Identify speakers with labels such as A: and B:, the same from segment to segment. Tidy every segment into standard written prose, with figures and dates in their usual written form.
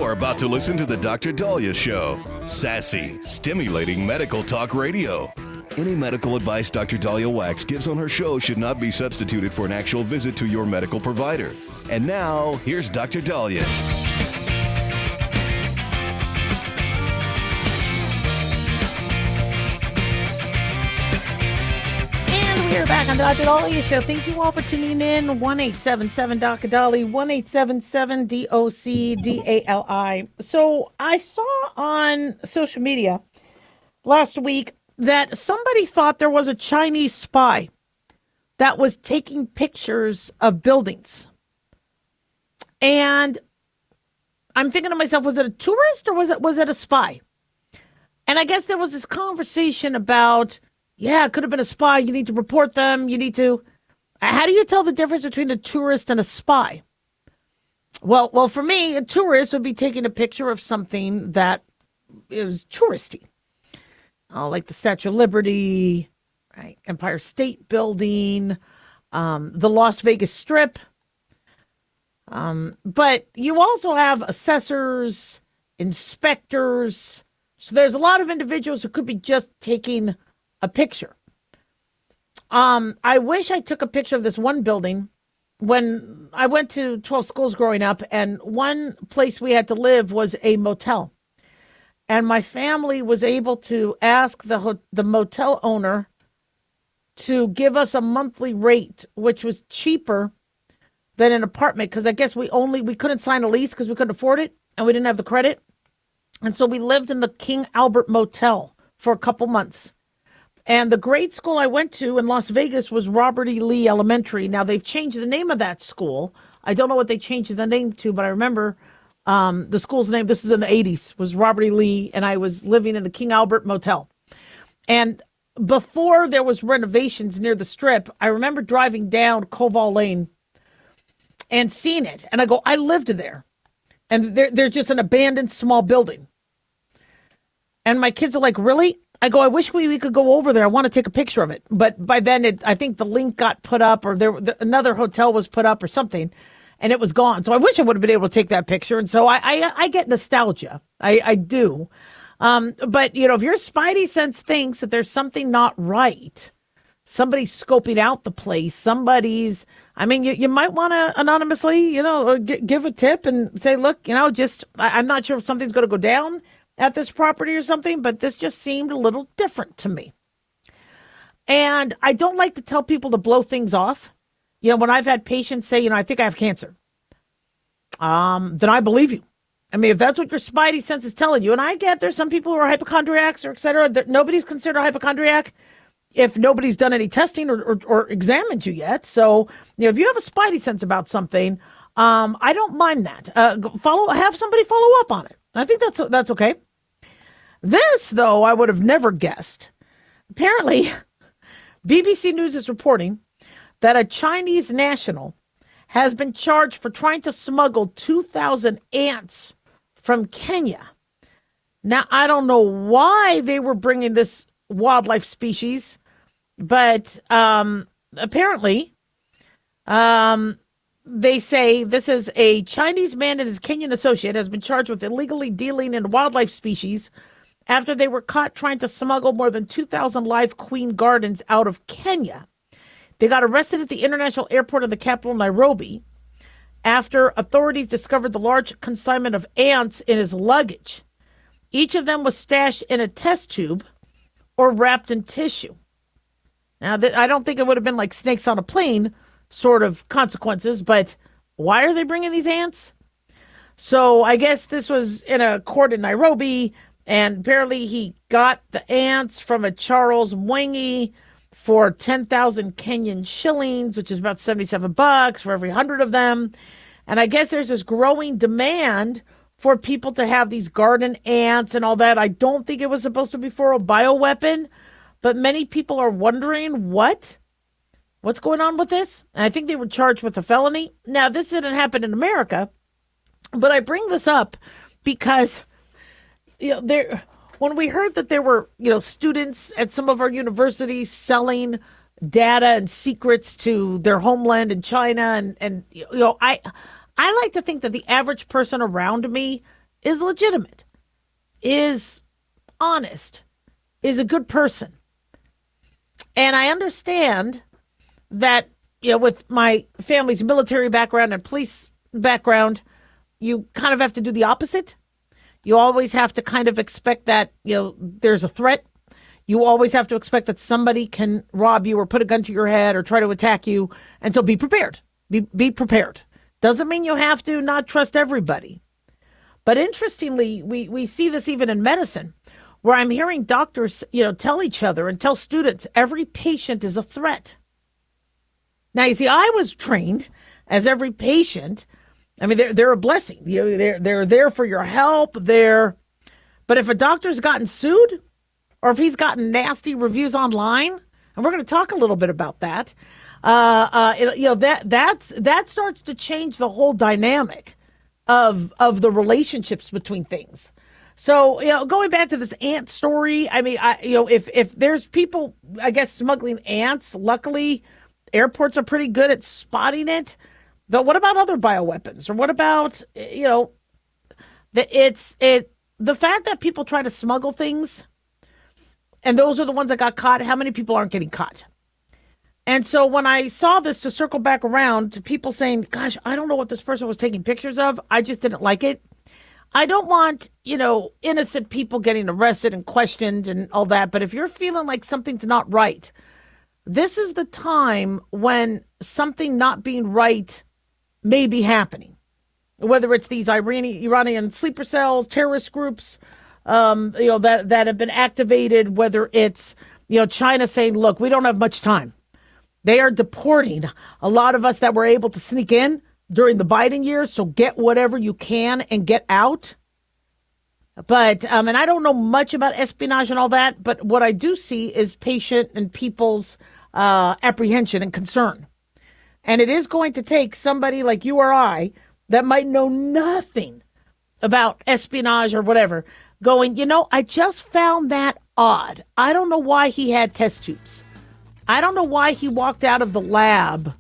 A: You're about to listen to the Dr. Dahlia Show. Sassy, stimulating medical talk radio. Any medical advice Dr. Dahlia Wax gives on her show should not be substituted for an actual visit to your medical provider. And now, here's Dr. Dahlia.
B: We're back on the Dr. Dahlia Show. Thank you all for tuning in. 1-877 Dali, 1-877 DOCDALI. So I saw on social media last week that somebody thought there was a Chinese spy that was taking pictures of buildings. And I'm thinking to myself, was it a tourist or was it a spy? And I guess there was this conversation about, yeah, it could have been a spy. You need to report them. How do you tell the difference between a tourist and a spy? Well, for me, a tourist would be taking a picture of something that is touristy. Like the Statue of Liberty, right? Empire State Building, the Las Vegas Strip. But you also have assessors, inspectors. So there's a lot of individuals who could be just taking a picture. I wish I took a picture of this one building when I went to 12 schools growing up, and one place we had to live was a motel. And my family was able to ask the motel owner to give us a monthly rate, which was cheaper than an apartment, because I guess we couldn't sign a lease because we couldn't afford it, and we didn't have the credit. And so we lived in the King Albert Motel for a couple months. And the grade school I went to in Las Vegas was Robert E. Lee Elementary. Now, they've changed the name of that school. I don't know what they changed the name to, but I remember the school's name, this is in the 80s, was Robert E. Lee, and I was living in the King Albert Motel. And before there was renovations near the Strip, I remember driving down Koval Lane and seeing it. And I go, I lived there. And there's just an abandoned small building. And my kids are like, really? I go, I wish we could go over there. I want to take a picture of it. But by then, I think the link got put up, or another hotel was put up or something, and it was gone. So I wish I would have been able to take that picture. And so I get nostalgia. I do. But, if your spidey sense thinks that there's something not right, somebody's scoping out the place, you might want to anonymously, or give a tip and say, look, I'm not sure if something's going to go down at this property or something, but this just seemed a little different to me. And I don't like to tell people to blow things off. When I've had patients say, I think I have cancer, then I believe you. I mean, if that's what your spidey sense is telling you, and I get there's some people who are hypochondriacs or et cetera, nobody's considered a hypochondriac if nobody's done any testing or examined you yet. So, if you have a spidey sense about something, I don't mind that. Have somebody follow up on it. I think that's okay. This, though, I would have never guessed. Apparently, BBC News is reporting that a Chinese national has been charged for trying to smuggle 2,000 ants from Kenya. Now, I don't know why they were bringing this wildlife species, but apparently they say this is a Chinese man and his Kenyan associate has been charged with illegally dealing in wildlife species after they were caught trying to smuggle more than 2,000 live queen gardens out of Kenya. They got arrested at the international airport in the capital, Nairobi, after authorities discovered the large consignment of ants in his luggage. Each of them was stashed in a test tube or wrapped in tissue. Now, I don't think it would have been like snakes on a plane sort of consequences, but why are they bringing these ants? So I guess this was in a court in Nairobi, and apparently he got the ants from a Charles Mwangi for 10,000 Kenyan shillings, which is about $77 for every 100 of them. And I guess there's this growing demand for people to have these garden ants and all that. I don't think it was supposed to be for a bioweapon, but many people are wondering what's going on with this. And I think they were charged with a felony. Now, this didn't happen in America, but I bring this up because when we heard that there were, students at some of our universities selling data and secrets to their homeland in China, and I like to think that the average person around me is legitimate, is honest, is a good person. And I understand that, with my family's military background and police background, you kind of have to do the opposite. You always have to kind of expect that, there's a threat. You always have to expect that somebody can rob you or put a gun to your head or try to attack you. And so be prepared. Be prepared. Doesn't mean you have to not trust everybody. But interestingly, we see this even in medicine, where I'm hearing doctors, tell each other and tell students every patient is a threat. Now, you see, I was trained as every patient. I mean, they're a blessing. They're there for your help. But if a doctor's gotten sued, or if he's gotten nasty reviews online, and we're going to talk a little bit about that, that starts to change the whole dynamic of the relationships between things. So, going back to this ant story, I mean, if there's people, I guess, smuggling ants, luckily airports are pretty good at spotting it. But what about other bioweapons? Or what about, the fact that people try to smuggle things, and those are the ones that got caught, how many people aren't getting caught? And so when I saw this, to circle back around to people saying, gosh, I don't know what this person was taking pictures of, I just didn't like it. I don't want, innocent people getting arrested and questioned and all that. But if you're feeling like something's not right, this is the time when something not being right may be happening. Whether it's these Iranian sleeper cells, terrorist groups, that have been activated, whether it's, China saying, look, we don't have much time. They are deporting a lot of us that were able to sneak in during the Biden years. So get whatever you can and get out. But, and I don't know much about espionage and all that, but what I do see is patient and people's apprehension and concern. And it is going to take somebody like you or I that might know nothing about espionage or whatever going, I just found that odd. I don't know why he had test tubes. I don't know why he walked out of the lab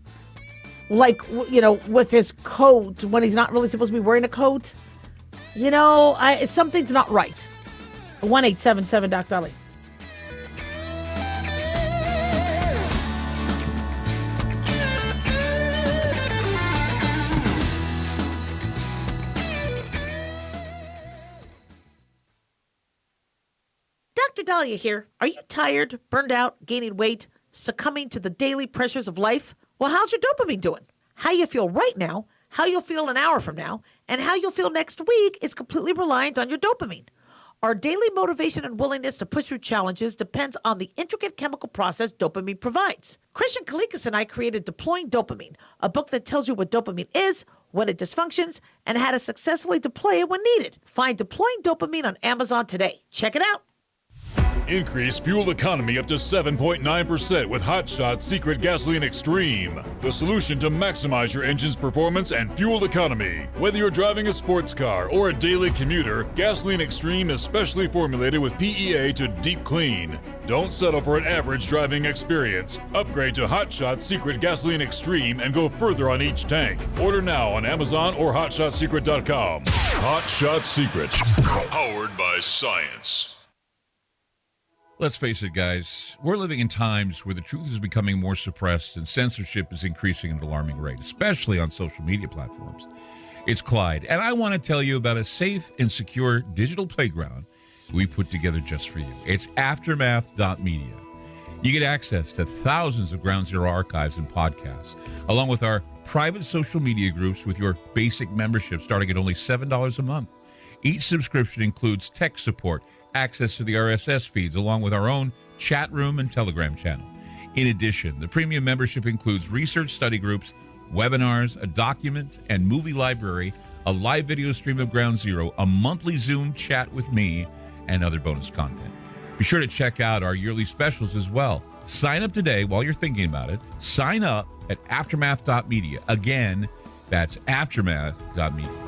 B: with his coat when he's not really supposed to be wearing a coat. Something's not right. 1-877 Doc Dolly. Dr. Dahlia here. Are you tired, burned out, gaining weight, succumbing to the daily pressures of life? Well, how's your dopamine doing? How you feel right now, how you'll feel an hour from now, and how you'll feel next week is completely reliant on your dopamine. Our daily motivation and willingness to push through challenges depends on the intricate chemical process dopamine provides. Christian Kalikas and I created Deploying Dopamine, a book that tells you what dopamine is, when it dysfunctions, and how to successfully deploy it when needed. Find Deploying Dopamine on Amazon today. Check it out.
C: Increase fuel economy up to 7.9% with Hot Shot Secret Gasoline Extreme, the solution to maximize your engine's performance and fuel economy. Whether you're driving a sports car or a daily commuter, Gasoline Extreme is specially formulated with PEA to deep clean. Don't settle for an average driving experience. Upgrade to Hot Shot Secret Gasoline Extreme and go further on each tank. Order now on Amazon or HotShotSecret.com. Hot Shot Secret, powered by science.
D: Let's face it, guys, we're living in times where the truth is becoming more suppressed and censorship is increasing at an alarming rate, especially on social media platforms. It's Clyde, and I want to tell you about a safe and secure digital playground we put together just for you. It's Aftermath.media. You get access to thousands of Ground Zero archives and podcasts, along with our private social media groups with your basic membership starting at only $7 a month. Each subscription includes tech support, access to the RSS feeds, along with our own chat room and Telegram channel. In addition, the premium membership includes research study groups, webinars, a document and movie library, a live video stream of Ground Zero, a monthly Zoom chat with me, and other bonus content. Be sure to check out our yearly specials as well. Sign up today while you're thinking about it. Sign up at Aftermath.media. Again, that's Aftermath.media.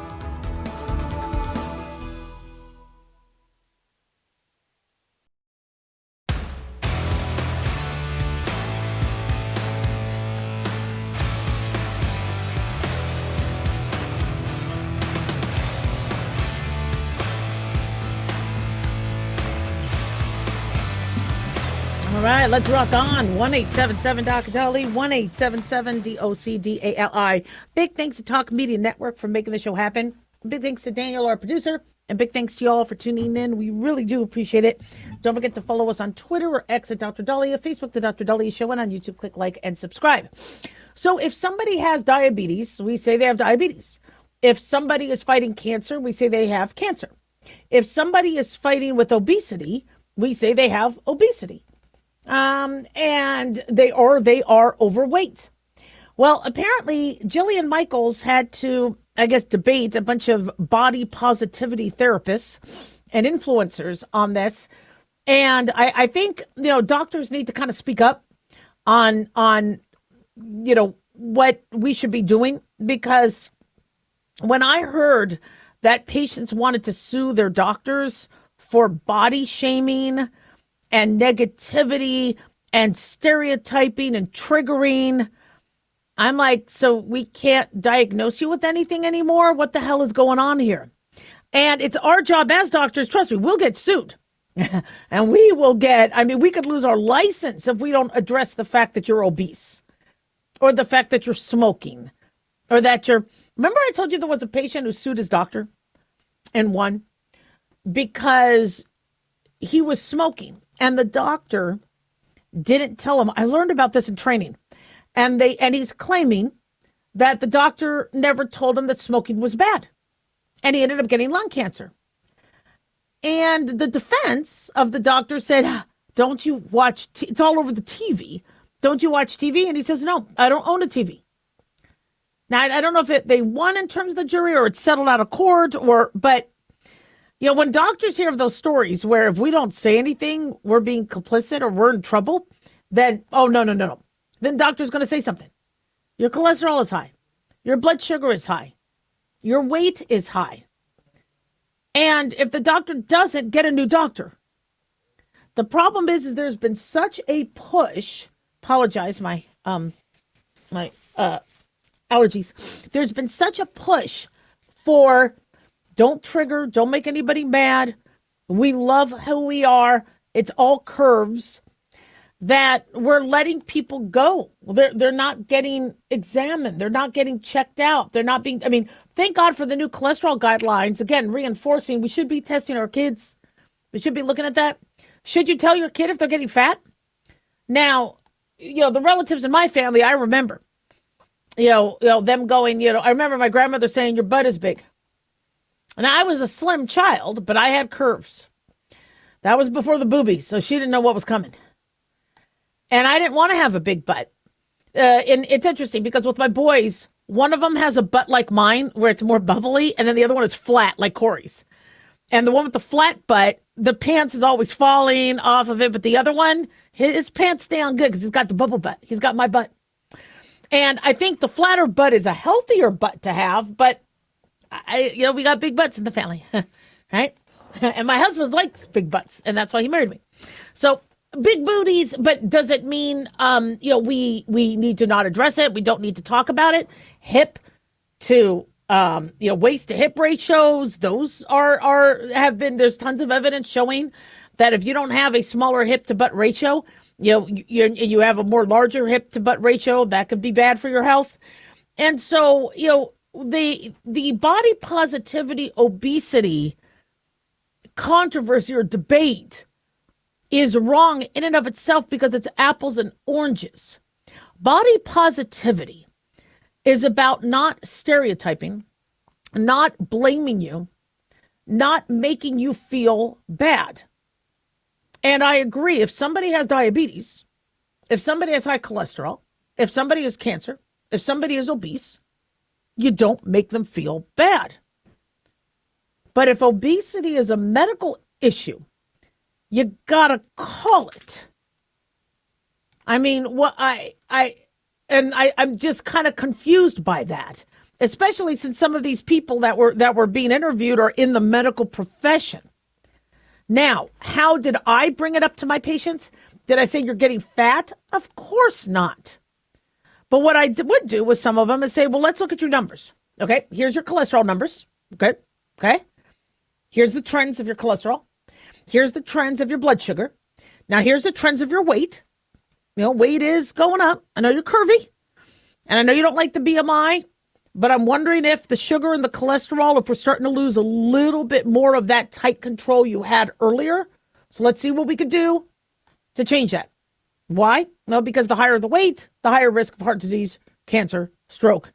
B: All right, let's rock on. 1-877-Dr. Dolly, 1-877-DOCDALI. Big thanks to Talk Media Network for making the show happen. Big thanks to Daniel, our producer, and big thanks to y'all for tuning in. We really do appreciate it. Don't forget to follow us on Twitter or X at Dr. Dolly, or Facebook, The Dr. Dolly Show, and on YouTube, click like and subscribe. So if somebody has diabetes, we say they have diabetes. If somebody is fighting cancer, we say they have cancer. If somebody is fighting with obesity, we say they have obesity. And they are overweight. Well, apparently Jillian Michaels had to, I guess, debate a bunch of body positivity therapists and influencers on this. And I think, doctors need to kind of speak up on, what we should be doing, because when I heard that patients wanted to sue their doctors for body shaming and negativity and stereotyping and triggering, I'm like, so we can't diagnose you with anything anymore? What the hell is going on here? And it's our job as doctors, trust me, we'll get sued. And we could lose our license if we don't address the fact that you're obese, or the fact that you're smoking, or that remember I told you there was a patient who sued his doctor and won because he was smoking. And the doctor didn't tell him. I learned about this in training. And he's claiming that the doctor never told him that smoking was bad. And he ended up getting lung cancer. And the defense of the doctor said, don't you watch, it's all over the TV. Don't you watch TV? And he says, no, I don't own a TV. Now, I don't know if they won in terms of the jury or it's settled out of court, but when doctors hear of those stories where if we don't say anything, we're being complicit or we're in trouble, then, oh, no. Then doctor's going to say something. Your cholesterol is high. Your blood sugar is high. Your weight is high. And if the doctor doesn't, get a new doctor. The problem is there's been such a push. Apologize, my allergies. There's been such a push for don't trigger, don't make anybody mad. We love who we are. It's all curves, that we're letting people go. They're not getting examined. They're not getting checked out. They're not being, thank God for the new cholesterol guidelines. Again, reinforcing, we should be testing our kids. We should be looking at that. Should you tell your kid if they're getting fat? Now, the relatives in my family, I remember, them going, I remember my grandmother saying, your butt is big. And I was a slim child, but I had curves. That was before the boobies, so she didn't know what was coming. And I didn't want to have a big butt. And it's interesting because with my boys, one of them has a butt like mine where it's more bubbly, and then the other one is flat like Corey's. And the one with the flat butt, the pants is always falling off of it. But the other one, his pants stay on good because he's got the bubble butt. He's got my butt. And I think the flatter butt is a healthier butt to have. But, we got big butts in the family, right? And my husband likes big butts, and that's why he married me. So big booties, but does it mean, we need to not address it? We don't need to talk about it? Hip to waist to hip ratios, those there's tons of evidence showing that if you don't have a smaller hip to butt ratio, you have a more larger hip to butt ratio, that could be bad for your health. And so, the body positivity, obesity controversy or debate is wrong in and of itself because it's apples and oranges. Body positivity is about not stereotyping, not blaming you, not making you feel bad. And I agree, if somebody has diabetes, if somebody has high cholesterol, if somebody has cancer, if somebody is obese, you don't make them feel bad. But if obesity is a medical issue, you gotta call it. I'm just kind of confused by that, especially since some of these people that were being interviewed are in the medical profession. Now, how did I bring it up to my patients? Did I say you're getting fat? Of course not. But what I would do with some of them is say, well, let's look at your numbers. Okay, here's your cholesterol numbers. Okay. Here's the trends of your cholesterol. Here's the trends of your blood sugar. Now, here's the trends of your weight. Weight is going up. I know you're curvy, and I know you don't like the BMI, but I'm wondering if the sugar and the cholesterol, if we're starting to lose a little bit more of that tight control you had earlier. So let's see what we could do to change that. Why? Well, because the higher the weight, the higher risk of heart disease, cancer, stroke,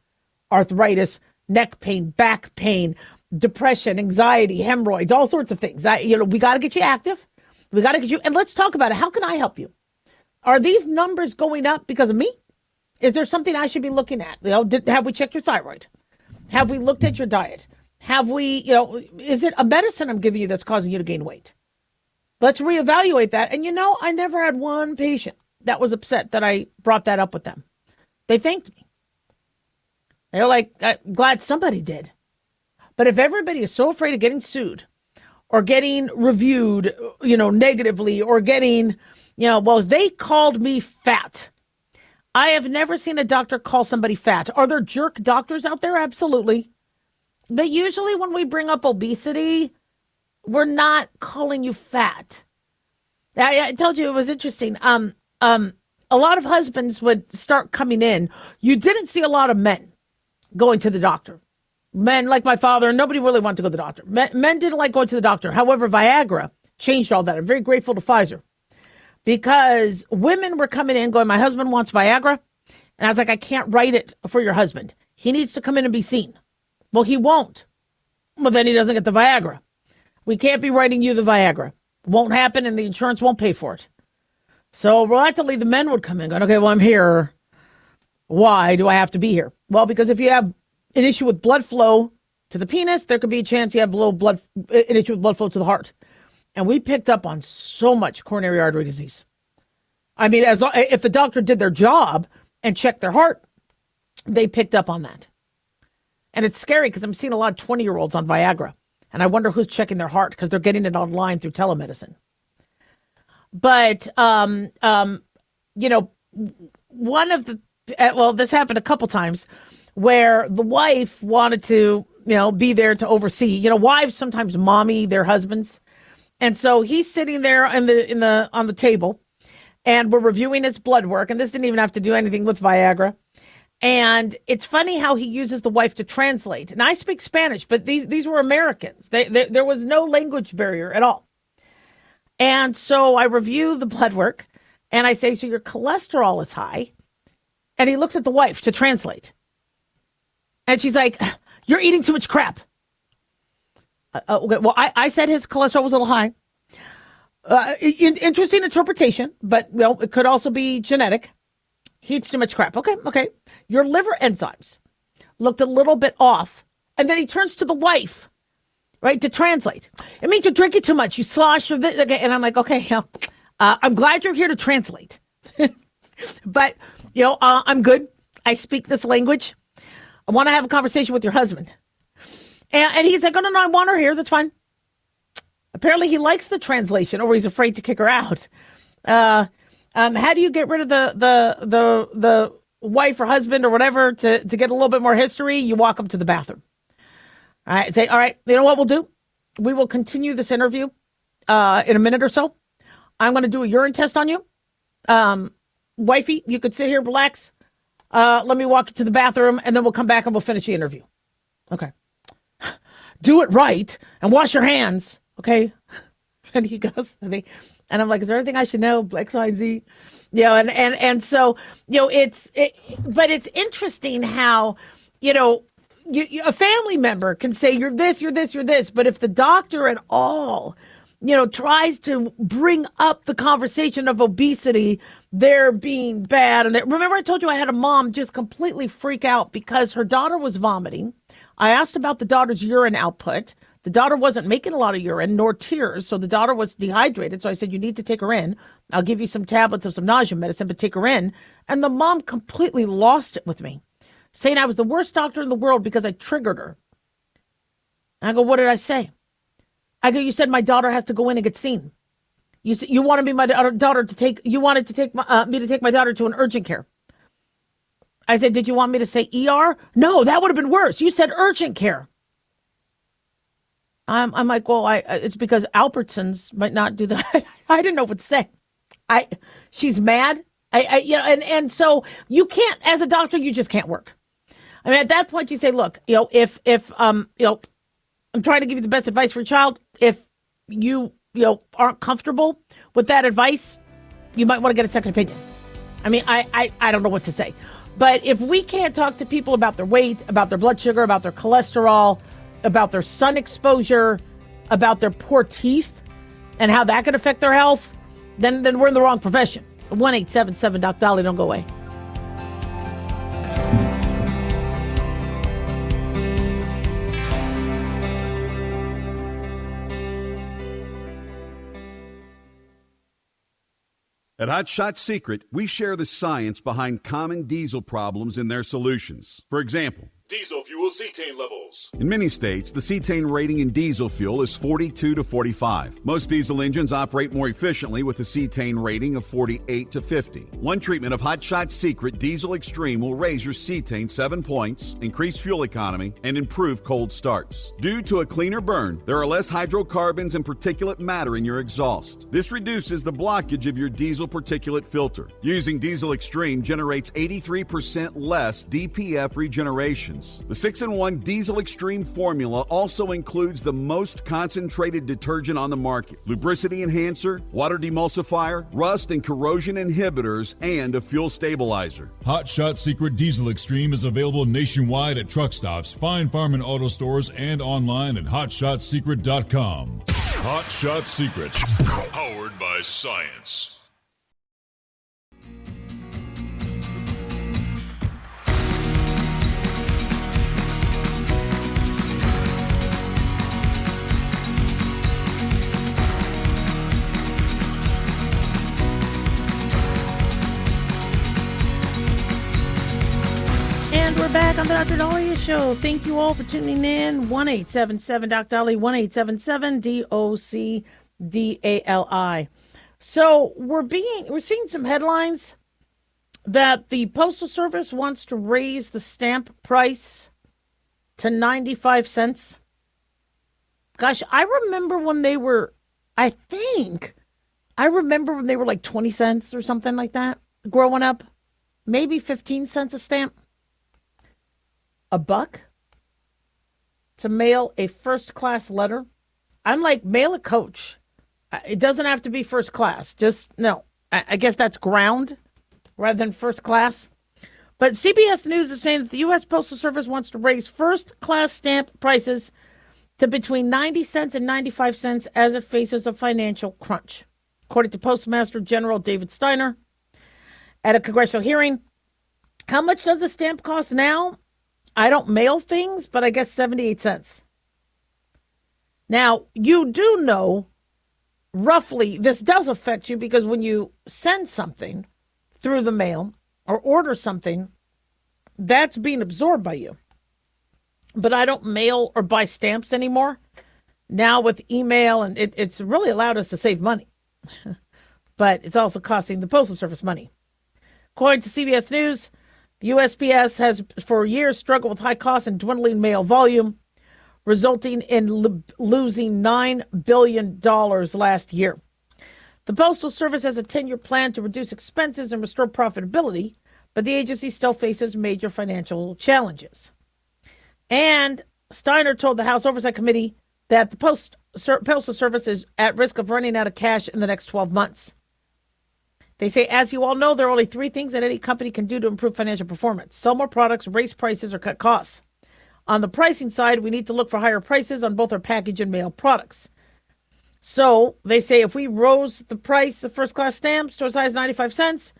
B: arthritis, neck pain, back pain, depression, anxiety, hemorrhoids, all sorts of things. We got to get you active. We got to get you, and let's talk about it. How can I help you? Are these numbers going up because of me? Is there something I should be looking at? Have we checked your thyroid? Have we looked at your diet? Have we, is it a medicine I'm giving you that's causing you to gain weight? Let's reevaluate that. And I never had one patient that was upset that I brought that up with them. They thanked me. They're like, I'm glad somebody did. But if everybody is so afraid of getting sued or getting reviewed, negatively, or getting, well, they called me fat. I have never seen a doctor call somebody fat. Are there jerk doctors out there? Absolutely. But usually when we bring up obesity, we're not calling you fat. I told you it was interesting. A lot of husbands would start coming in. You didn't see a lot of men going to the doctor. Men like my father, nobody really wanted to go to the doctor. Men didn't like going to the doctor. However, Viagra changed all that. I'm very grateful to Pfizer because women were coming in going, my husband wants Viagra. And I was like, I can't write it for your husband. He needs to come in and be seen. Well, he won't. Well, then he doesn't get the Viagra. We can't be writing you the Viagra. Won't happen, and the insurance won't pay for it. So reluctantly, the men would come in going, okay, well, I'm here. Why do I have to be here? Well, because if you have an issue with blood flow to the penis, there could be a chance you have an issue with blood flow to the heart. And we picked up on so much coronary artery disease. I mean, if the doctor did their job and checked their heart, they picked up on that. And it's scary because I'm seeing a lot of 20-year-olds on Viagra. And I wonder who's checking their heart because they're getting it online through telemedicine. But, one of the, this happened a couple times where the wife wanted to, be there to oversee. Wives sometimes mommy their husbands. And so he's sitting there on the table and we're reviewing his blood work. And this didn't even have to do anything with Viagra. And it's funny how he uses the wife to translate. And I speak Spanish, but these were Americans. There was no language barrier at all. And so I review the blood work and I say, so your cholesterol is high. And he looks at the wife to translate. And she's like, you're eating too much crap. Okay, well, I said his cholesterol was a little high. Interesting interpretation, but it could also be genetic. He eats too much crap. Okay. Your liver enzymes looked a little bit off. And then he turns to the wife, right, to translate. It means you're drinking too much. You slosh. Okay. And I'm like, okay, I'm glad you're here to translate. But, I'm good. I speak this language. I want to have a conversation with your husband. And he's like, oh, no, I want her here. That's fine. Apparently he likes the translation or he's afraid to kick her out. How do you get rid of the wife or husband or whatever to get a little bit more history? You walk them to the bathroom. All right. Say, all right, you know what we'll do? We will continue this interview in a minute or so. I'm going to do a urine test on you. Wifey, you could sit here, relax. Let me walk you to the bathroom and then we'll come back and we'll finish the interview. Okay. Do it right and wash your hands. Okay. And he goes, and I'm like, is there anything I should know? X, Y, Z. And so, but it's interesting how, a family member can say, you're this, you're this, you're this. But if the doctor at all, tries to bring up the conversation of obesity, they're being bad. And remember I told you I had a mom just completely freak out because her daughter was vomiting. I asked about the daughter's urine output. The daughter wasn't making a lot of urine nor tears, so the daughter was dehydrated. So I said, you need to take her in. I'll give you some tablets of some nausea medicine, but take her in. And the mom completely lost it with me, saying I was the worst doctor in the world because I triggered her. And I go, what did I say? I go, you said my daughter has to go in and get seen. You wanted me, my daughter to take. You wanted to take me to take my daughter to an urgent care. I said, did you want me to say ER? No, that would have been worse. You said urgent care. I'm like, well, it's because Albertsons might not do that. I didn't know what to say. She's mad. And so you can't, as a doctor, you just can't work. I mean, at that point, you say, look, if I'm trying to give you the best advice for your child. If you aren't comfortable with that advice, you might want to get a second opinion. I mean, I don't know what to say. But if we can't talk to people about their weight, about their blood sugar, about their cholesterol, about their sun exposure, about their poor teeth, and how that could affect their health, then we're in the wrong profession. 1-877-Doc-Dolly. Don't go away.
E: At Hot Shot Secret, we share the science behind common diesel problems and their solutions. For example,
C: Diesel fuel cetane levels.
E: in many states, the cetane rating in diesel fuel is 42 to 45. Most diesel engines operate more efficiently with a cetane rating of 48 to 50. One treatment of Hot Shot Secret Diesel Extreme will raise your cetane 7 points, increase fuel economy, and improve cold starts. Due to a cleaner burn, there are less hydrocarbons and particulate matter in your exhaust. This reduces the blockage of your diesel particulate filter. Using Diesel Extreme generates 83% less DPF regenerations. The 6-in-1 Diesel Extreme formula also includes the most concentrated detergent on the market, lubricity enhancer, water demulsifier, rust and corrosion inhibitors, and a fuel stabilizer.
C: Hot Shot Secret Diesel Extreme is available nationwide at truck stops, fine farm and auto stores, and online at hotshotsecret.com. Hot Shot Secret, powered by science.
B: And we're back on the Dr. Dahlia Show. Thank you all for tuning in. 1-877-Doc-Dolly, 1-877-DOC-DALI. So we're seeing some headlines that the Postal Service wants to raise the stamp price to 95 cents. Gosh, I remember when they were like 20 cents or something like that growing up. Maybe 15 cents a stamp. $1 to mail a first-class letter. I'm like, mail a coach. It doesn't have to be first class. I guess that's ground rather than first class. But CBS News is saying that the U.S. Postal Service wants to raise first-class stamp prices to between 90 cents and 95 cents as it faces a financial crunch. According to Postmaster General David Steiner at a congressional hearing, how much does a stamp cost now? I don't mail things, but I guess 78 cents. Now, you do know, roughly, this does affect you because when you send something through the mail or order something, that's being absorbed by you. But I don't mail or buy stamps anymore. Now with email, and it's really allowed us to save money. But it's also costing the Postal Service money. According to CBS News, the USPS has for years struggled with high costs and dwindling mail volume, resulting in losing $9 billion last year. The Postal Service has a 10-year plan to reduce expenses and restore profitability, but the agency still faces major financial challenges. And Steiner told the House Oversight Committee that the Postal Service is at risk of running out of cash in the next 12 months. They say, as you all know, there are only 3 things that any company can do to improve financial performance: sell more products, raise prices, or cut costs. On the pricing side, we need to look for higher prices on both our package and mail products. So they say if we rose the price of first-class stamps to as high as 95 cents,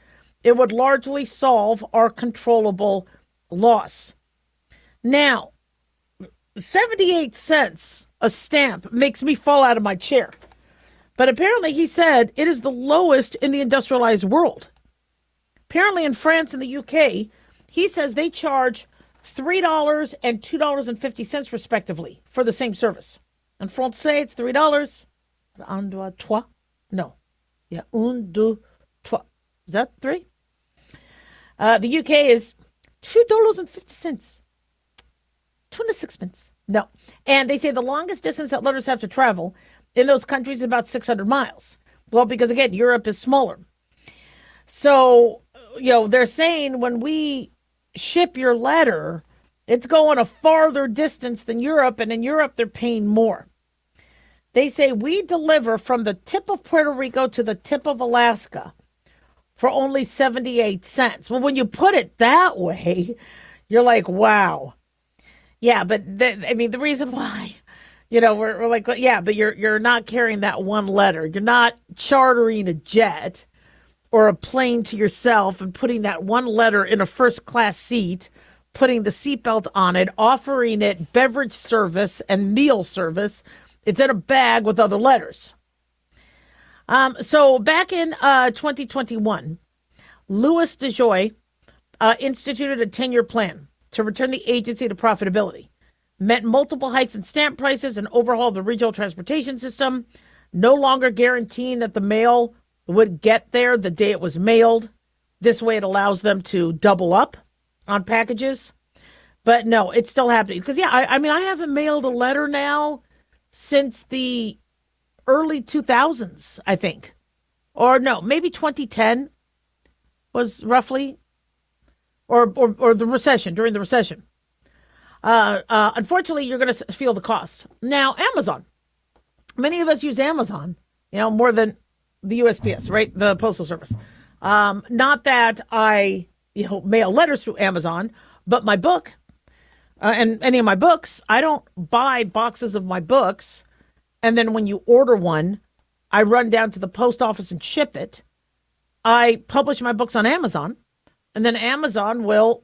B: it would largely solve our controllable loss. Now, 78 cents a stamp makes me fall out of my chair. But apparently, he said, it is the lowest in the industrialized world. Apparently, in France and the UK, he says they charge $3 and $2.50 respectively for the same service. In Francais, it's $3. Un, deux, trois. No. Yeah, un, deux, trois. Is that 3? The UK is $2.50. 26 pence. No. And they say the longest distance that letters have to travel in those countries is about 600 miles. Well, because again, Europe is smaller. So, they're saying when we ship your letter, it's going a farther distance than Europe, and in Europe, they're paying more. They say we deliver from the tip of Puerto Rico to the tip of Alaska for only 78 cents. Well, when you put it that way, you're like, wow. Yeah, but the reason why, we're like, yeah, but you're not carrying that one letter. You're not chartering a jet or a plane to yourself and putting that one letter in a first class seat, putting the seatbelt on it, offering it beverage service and meal service. It's in a bag with other letters. So back in 2021, Louis DeJoy instituted a 10-year plan to return the agency to profitability. Meant multiple hikes in stamp prices and overhaul the regional transportation system, no longer guaranteeing that the mail would get there the day it was mailed. This way it allows them to double up on packages. But no, it's still happening. Because, I haven't mailed a letter now since the early 2000s, I think. Or no, maybe 2010 was roughly. Or the recession, during the recession. Unfortunately, you're going to feel the cost. Now, Amazon. Many of us use Amazon, more than the USPS, right? The Postal Service. Not that I, mail letters through Amazon, but my book and any of my books, I don't buy boxes of my books. And then when you order one, I run down to the post office and ship it. I publish my books on Amazon, and then Amazon will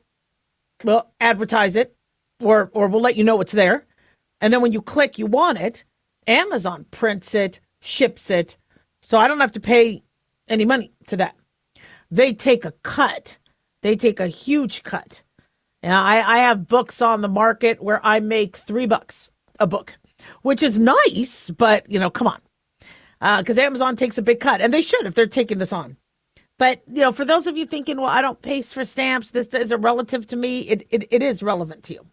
B: advertise it or will let you know it's there. And then when you click you want it, Amazon prints it, ships it. So I don't have to pay any money to that. They take a cut. They take a huge cut. And I have books on the market where I make $3 a book, which is nice, but, come on. Because Amazon takes a big cut, and they should if they're taking this on. But, for those of you thinking, well, I don't pay for stamps, this isn't relative to me, it is relevant to you.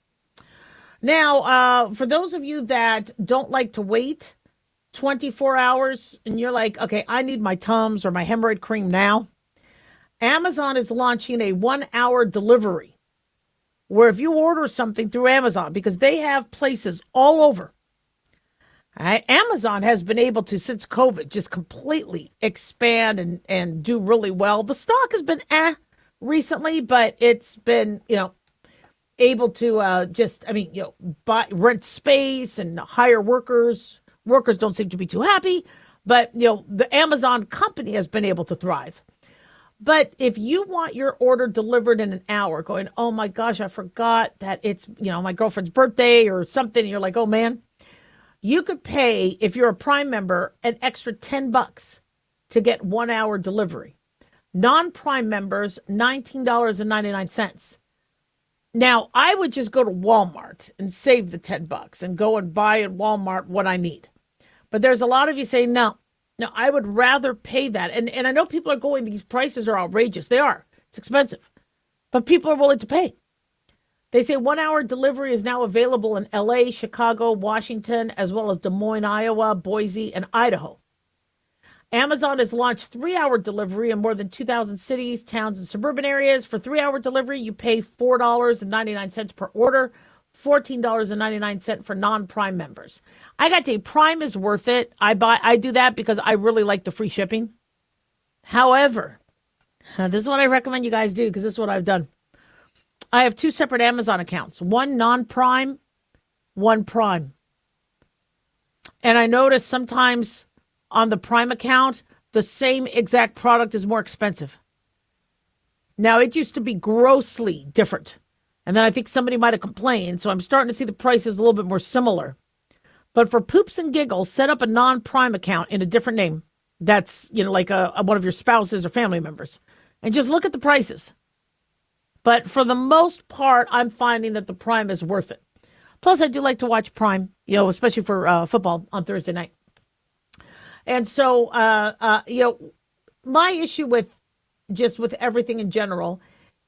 B: Now, for those of you that don't like to wait 24 hours and you're like, okay, I need my Tums or my hemorrhoid cream now, Amazon is launching a 1-hour delivery where if you order something through Amazon, because they have places all over, all right, Amazon has been able to, since COVID, just completely expand and do really well. The stock has been recently, but it's been, able to buy, rent space and hire workers. Workers don't seem to be too happy, but, the Amazon company has been able to thrive. But if you want your order delivered in an hour, going, oh my gosh, I forgot that it's, my girlfriend's birthday or something, and you're like, oh man, you could pay, if you're a Prime member, an extra $10 to get 1-hour delivery. Non-Prime members, $19.99. Now, I would just go to Walmart and save the $10 and go and buy at Walmart what I need. But there's a lot of you saying, no, I would rather pay that. And I know people are going, these prices are outrageous. They are. It's expensive. But people are willing to pay. They say 1-hour delivery is now available in LA, Chicago, Washington, as well as Des Moines, Iowa, Boise, and Idaho. Amazon has launched 3-hour delivery in more than 2,000 cities, towns, and suburban areas. For 3-hour delivery, you pay $4.99 per order, $14.99 for non-Prime members. I got to say, Prime is worth it. I do that because I really like the free shipping. However, this is what I recommend you guys do, because this is what I've done. I have 2 separate Amazon accounts, one non-Prime, one Prime. And I notice sometimes on the Prime account, the same exact product is more expensive. Now, it used to be grossly different. And then I think somebody might have complained. So I'm starting to see the prices a little bit more similar. But for poops and giggles, set up a non-Prime account in a different name. That's, like one of your spouses or family members. And just look at the prices. But for the most part, I'm finding that the Prime is worth it. Plus, I do like to watch Prime, especially for football on Thursday night. And so, my issue with everything in general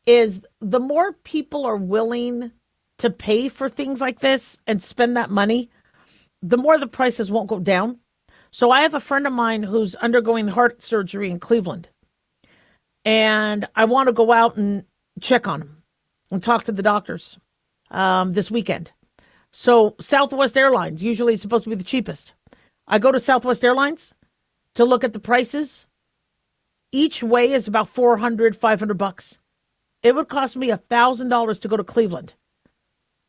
B: is the more people are willing to pay for things like this and spend that money, the more the prices won't go down. So I have a friend of mine who's undergoing heart surgery in Cleveland. and I want to go out and check on them and talk to the doctors this weekend. So Southwest Airlines usually is supposed to be the cheapest. I go to Southwest Airlines to look at the prices. Each way is about $400, $500. It would cost me $1,000 to go to Cleveland.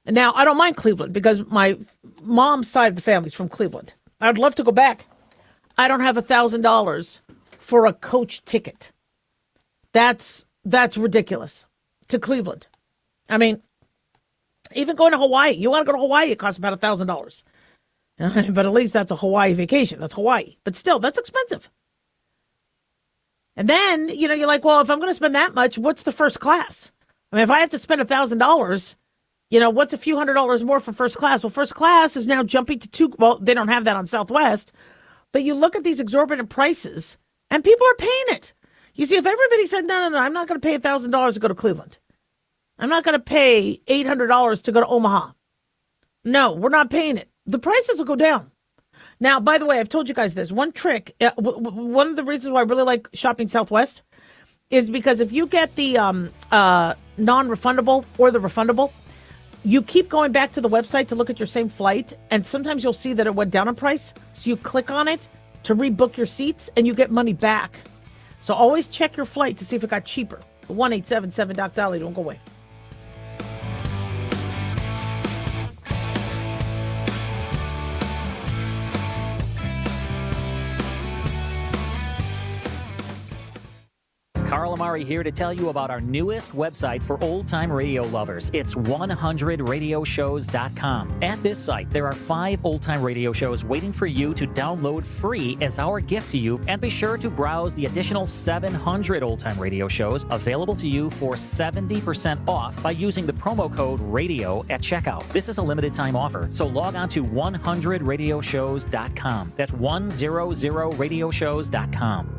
B: And now I don't mind Cleveland because my mom's side of the family is from Cleveland. I'd love to go back. I don't have $1,000 for a coach ticket. That's ridiculous to Cleveland. I mean, even going to Hawaii. You want to go to Hawaii, it costs about $1,000. But at least that's a Hawaii vacation. That's Hawaii. But still, that's expensive. And then, you're like, well, if I'm going to spend that much, what's the first class? I mean, if I have to spend $1,000, what's a few $100s more for first class? Well, first class is now jumping to well, they don't have that on Southwest. But you look at these exorbitant prices, and people are paying it. You see, if everybody said, no, I'm not going to pay $1,000 to go to Cleveland. I'm not going to pay $800 to go to Omaha. No, we're not paying it. The prices will go down. Now, by the way, I've told you guys this. One trick, one of the reasons why I really like shopping Southwest is because if you get the non-refundable or the refundable, you keep going back to the website to look at your same flight, and sometimes you'll see that it went down in price. So you click on it to rebook your seats, and you get money back. So always check your flight to see if it got cheaper. 1-877-DOC-DOLLY. Don't go away.
F: Carl Amari here to tell you about our newest website for old-time radio lovers. It's 100radioshows.com. At this site, there are 5 old-time radio shows waiting for you to download free as our gift to you, and be sure to browse the additional 700 old-time radio shows available to you for 70% off by using the promo code RADIO at checkout. This is a limited-time offer, so log on to 100radioshows.com. That's 100radioshows.com.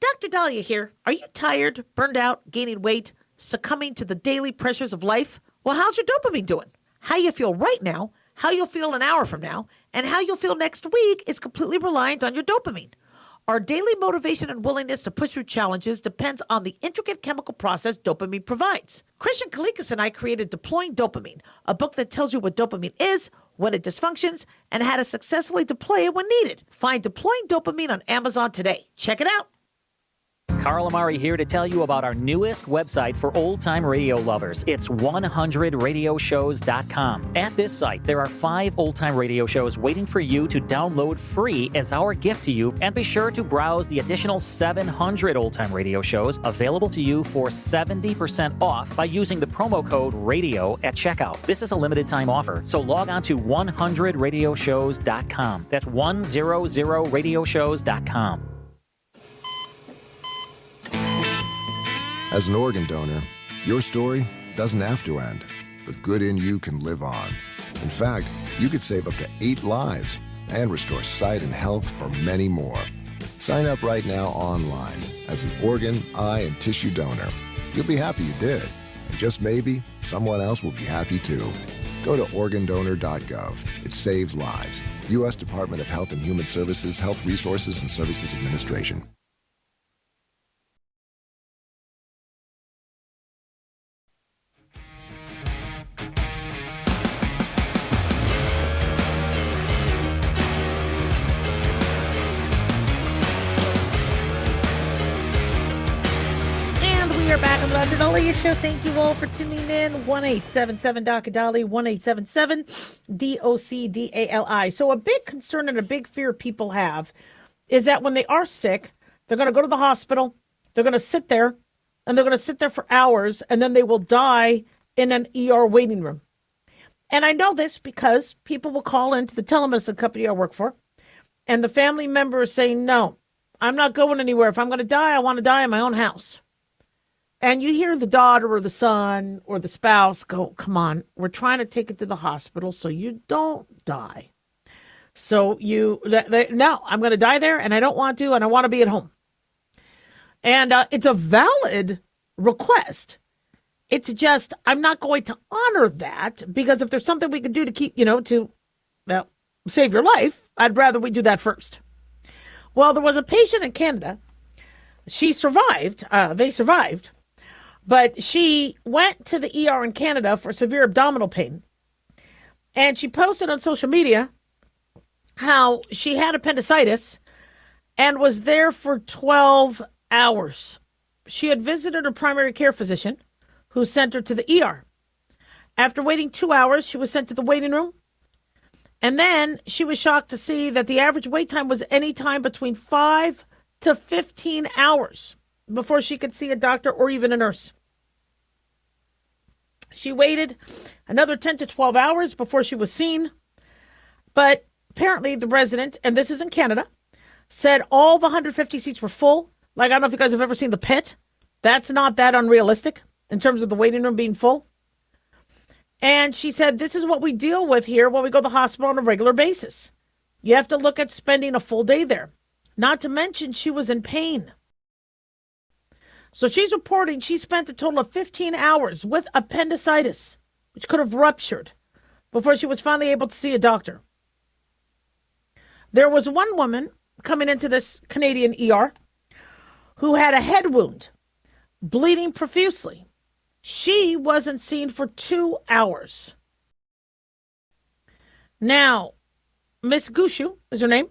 B: Dr. Dahlia here. Are you tired, burned out, gaining weight, succumbing to the daily pressures of life? Well, how's your dopamine doing? How you feel right now, how you'll feel an hour from now, and how you'll feel next week is completely reliant on your dopamine. Our daily motivation and willingness to push through challenges depends on the intricate chemical process dopamine provides. Christian Kalikas and I created Deploying Dopamine, a book that tells you what dopamine is, when it dysfunctions, and how to successfully deploy it when needed. Find Deploying Dopamine on Amazon today. Check it out.
F: Carl Amari here to tell you about our newest website for old-time radio lovers. It's 100radioshows.com. At this site, there are 5 old-time radio shows waiting for you to download free as our gift to you, and be sure to browse the additional 700 old-time radio shows available to you for 70% off by using the promo code RADIO at checkout. This is a limited-time offer, so log on to 100radioshows.com. That's 100radioshows.com.
G: As an organ donor, your story doesn't have to end. The good in you can live on. In fact, you could save up to 8 lives and restore sight and health for many more. Sign up right now online as an organ, eye, and tissue donor. You'll be happy you did. And just maybe, someone else will be happy too. Go to organdonor.gov. It saves lives. U.S. Department of Health and Human Services, Health Resources and Services Administration.
B: We are back on the Dr. Dahlia Show. Thank you all for tuning in. 1-877-DOC-DOLLY, 1-877-DOC-DALI. So a big concern and a big fear people have is that when they are sick, they're going to go to the hospital, they're going to sit there, and they're going to sit there for hours, and then they will die in an ER waiting room. And I know this because people will call into the telemedicine company I work for, and the family member is saying, no, I'm not going anywhere. If I'm going to die, I want to die in my own house. And you hear the daughter or the son or the spouse go, come on, we're trying to take it to the hospital so you don't die. So no, I'm going to die there and I don't want to, and I want to be at home. And it's a valid request. It's just, I'm not going to honor that because if there's something we can do to keep, to save your life, I'd rather we do that first. Well, there was a patient in Canada. she survived. They survived. But she went to the ER in Canada for severe abdominal pain. And she posted on social media how she had appendicitis and was there for 12 hours. She had visited her primary care physician, who sent her to the ER. After waiting 2 hours, she was sent to the waiting room. And then she was shocked to see that the average wait time was any time between 5 to 15 hours before she could see a doctor or even a nurse. She waited another 10 to 12 hours before she was seen. But apparently the resident, and this is in Canada, said all the 150 seats were full. Like, I don't know if you guys have ever seen The Pit. That's not that unrealistic in terms of the waiting room being full. And she said, this is what we deal with here when we go to the hospital on a regular basis. You have to look at spending a full day there. Not to mention, she was in pain. So she's reporting she spent a total of 15 hours with appendicitis, which could have ruptured, before she was finally able to see a doctor. There was one woman coming into this Canadian ER who had a head wound, bleeding profusely. She wasn't seen for 2 hours. Now, Miss Gushu is her name,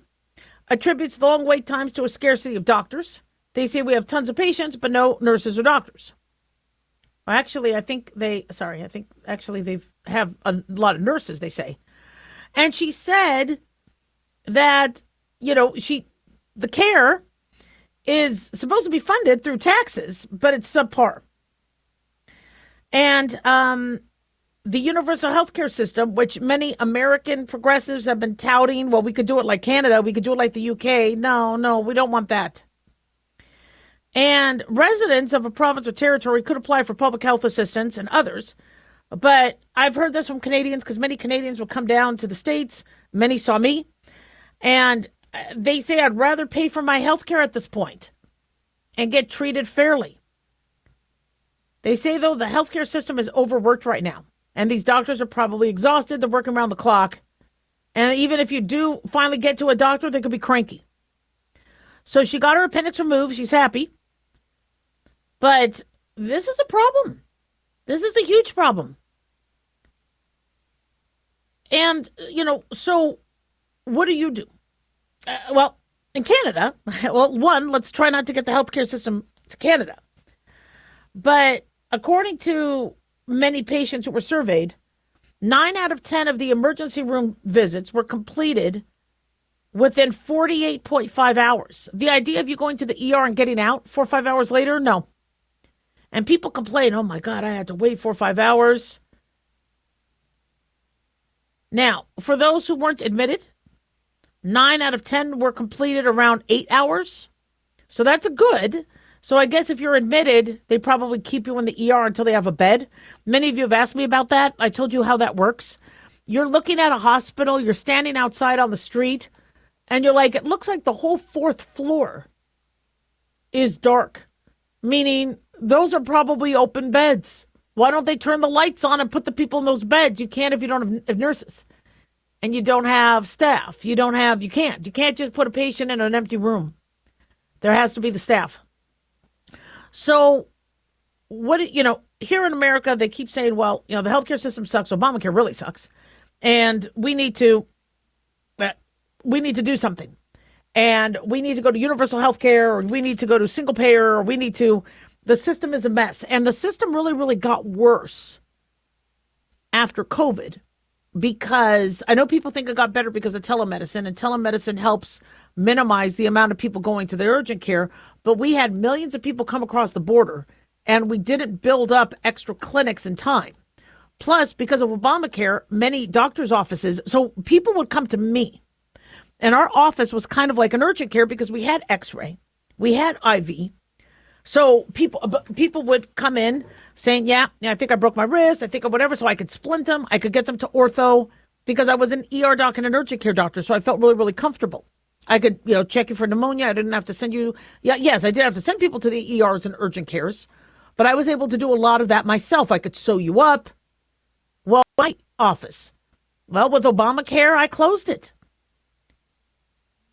B: attributes the long wait times to a scarcity of doctors. They say we have tons of patients, but no nurses or doctors. Well, actually, I think they have a lot of nurses, they say. And she said that, the care is supposed to be funded through taxes, but it's subpar. And the universal healthcare system, which many American progressives have been touting, well, we could do it like Canada, we could do it like the UK. No, we don't want that. And residents of a province or territory could apply for public health assistance and others. But I've heard this from Canadians because many Canadians will come down to the States. Many saw me. And they say, I'd rather pay for my health care at this point and get treated fairly. They say, though, the healthcare system is overworked right now. And these doctors are probably exhausted. They're working around the clock. And even if you do finally get to a doctor, they could be cranky. So she got her appendix removed. She's happy. But this is a problem. This is a huge problem. And, so what do you do? Well, in Canada, let's try not to get the healthcare system to Canada. But according to many patients who were surveyed, 9 out of 10 of the emergency room visits were completed within 48.5 hours. The idea of you going to the ER and getting out 4 or 5 hours later, no. And people complain, oh my God, I had to wait 4 or 5 hours. Now, for those who weren't admitted, 9 out of 10 were completed around 8 hours. So that's a good. So I guess if you're admitted, they probably keep you in the ER until they have a bed. Many of you have asked me about that. I told you how that works. You're looking at a hospital, you're standing outside on the street, and you're like, it looks like the whole 4th floor is dark, meaning those are probably open beds. Why don't they turn the lights on and put the people in those beds? You can't if you don't have nurses and you don't have staff. You can't just put a patient in an empty room. There has to be the staff. So here in America, they keep saying, well, the healthcare system sucks. Obamacare really sucks. And we need to do something. And we need to go to universal health care, or we need to go to single payer, or the system is a mess. And the system really, really got worse after COVID, because I know people think it got better because of telemedicine, and telemedicine helps minimize the amount of people going to the urgent care. But we had millions of people come across the border, and we didn't build up extra clinics in time. Plus, because of Obamacare, many doctors' offices, so people would come to me. And our office was kind of like an urgent care because we had X-ray, we had IV. So people would come in saying, yeah, I think I broke my wrist, I think of whatever, so I could splint them, I could get them to ortho, because I was an ER doc and an urgent care doctor, so I felt really, really comfortable. I could, check you for pneumonia. I didn't have to send you. Yes, I did have to send people to the ERs and urgent cares, but I was able to do a lot of that myself. I could sew you up. Well, my office, with Obamacare, I closed it.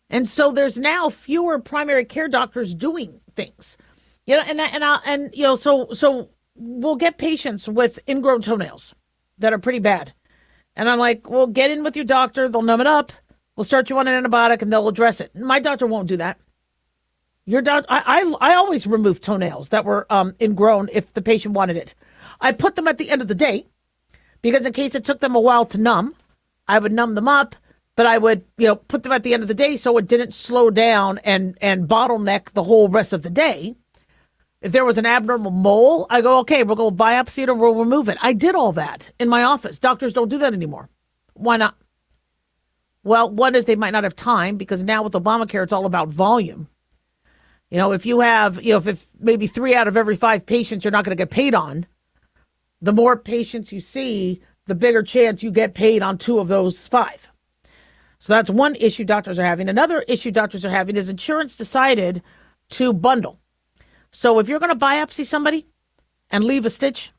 B: And so there's now fewer primary care doctors doing things. So we'll get patients with ingrown toenails that are pretty bad. And I'm like, well, get in with your doctor. They'll numb it up. We'll start you on an antibiotic and they'll address it. My doctor won't do that. Your doctor, I always remove toenails that were ingrown if the patient wanted it. I put them at the end of the day because in case it took them a while to numb, I would numb them up, but I would, put them at the end of the day so it didn't slow down and bottleneck the whole rest of the day. If there was an abnormal mole, I go, okay, we'll go biopsy it or we'll remove it. I did all that in my office. Doctors don't do that anymore. Why not? Well, one is they might not have time because now with Obamacare, it's all about volume. If you have, if maybe 3 out of every 5 patients you're not going to get paid on, the more patients you see, the bigger chance you get paid on 2 of those 5. So that's one issue doctors are having. Another issue doctors are having is insurance decided to bundle. So if you're going to biopsy somebody and leave a stitch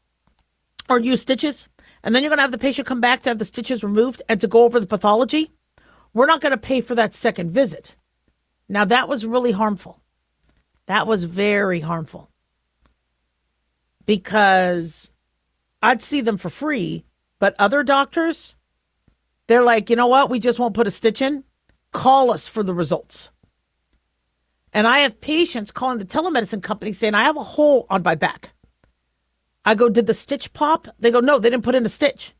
B: or use stitches, and then you're going to have the patient come back to have the stitches removed and to go over the pathology, we're not going to pay for that second visit. Now, that was really harmful. That was very harmful because I'd see them for free, but other doctors, they're like, you know what? We just won't put a stitch in. Call us for the results. And I have patients calling the telemedicine company saying, I have a hole on my back. I go, did the stitch pop? They go, no, they didn't put in a stitch.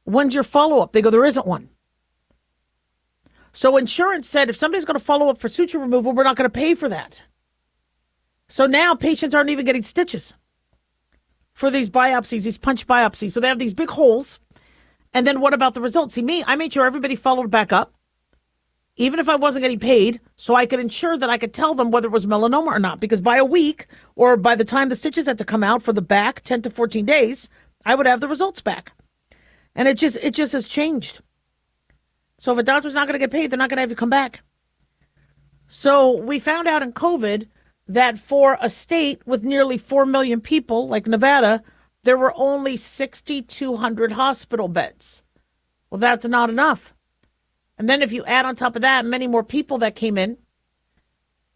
B: When's your follow-up? They go, there isn't one. So insurance said, if somebody's going to follow up for suture removal, we're not going to pay for that. So now patients aren't even getting stitches for these biopsies, these punch biopsies. So they have these big holes. And then what about the results? See, I made sure everybody followed back up, even if I wasn't getting paid, so I could ensure that I could tell them whether it was melanoma or not. Because by a week, or by the time the stitches had to come out for the back, 10 to 14 days, I would have the results back. And it just has changed. So if a doctor's not going to get paid, they're not going to have you come back. So we found out in COVID that for a state with nearly 4 million people, like Nevada, there were only 6,200 hospital beds. Well, that's not enough. And then if you add on top of that many more people that came in,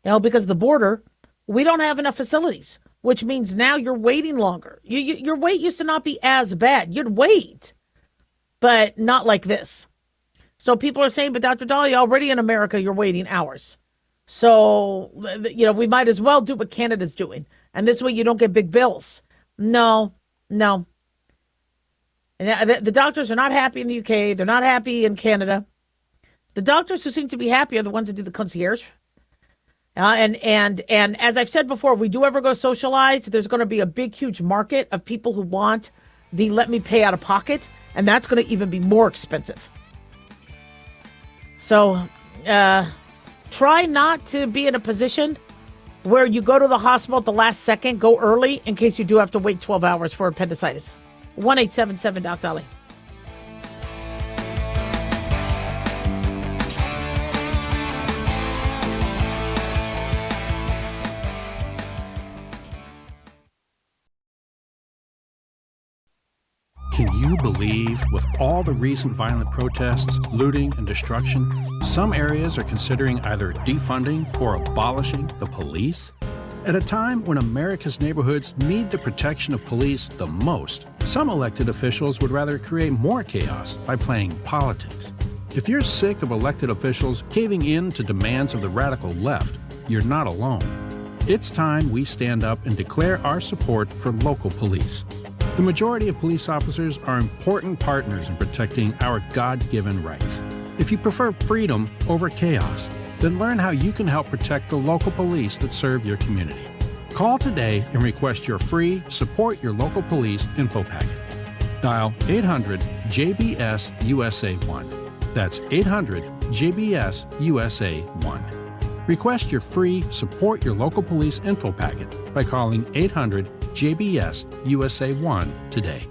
B: because of the border, we don't have enough facilities, which means now you're waiting longer. Your wait used to not be as bad. You'd wait, but not like this. So people are saying, but Dr. Dahlia, already in America, you're waiting hours. So, we might as well do what Canada's doing. And this way you don't get big bills. No. And the doctors are not happy in the UK. They're not happy in Canada. The doctors who seem to be happy are the ones that do the concierge. And as I've said before, if we do ever go socialized, there's going to be a big, huge market of people who want the let me pay out of pocket. And that's going to even be more expensive. So, try not to be in a position where you go to the hospital at the last second, go early in case you do have to wait 12 hours for appendicitis. 1-877-DOC-DOLLY.
H: Can you believe, with all the recent violent protests, looting, and destruction, some areas are considering either defunding or abolishing the police? At a time when America's neighborhoods need the protection of police the most, some elected officials would rather create more chaos by playing politics. If you're sick of elected officials caving in to demands of the radical left, you're not alone. It's time we stand up and declare our support for local police. The majority of police officers are important partners in protecting our God-given rights. If you prefer freedom over chaos, then learn how you can help protect the local police that serve your community. Call today and request your free Support Your Local Police info packet. Dial 800-JBS-USA-1. That's 800-JBS-USA-1. Request your free Support Your Local Police info packet by calling 800-JBS-USA-1 today.